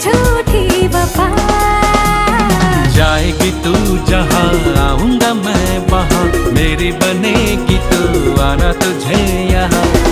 झूठी वफा। जाएगी तू जहाँ आऊंगा मैं वहाँ, मेरी बनेगी तू, आना तुझे यहाँ।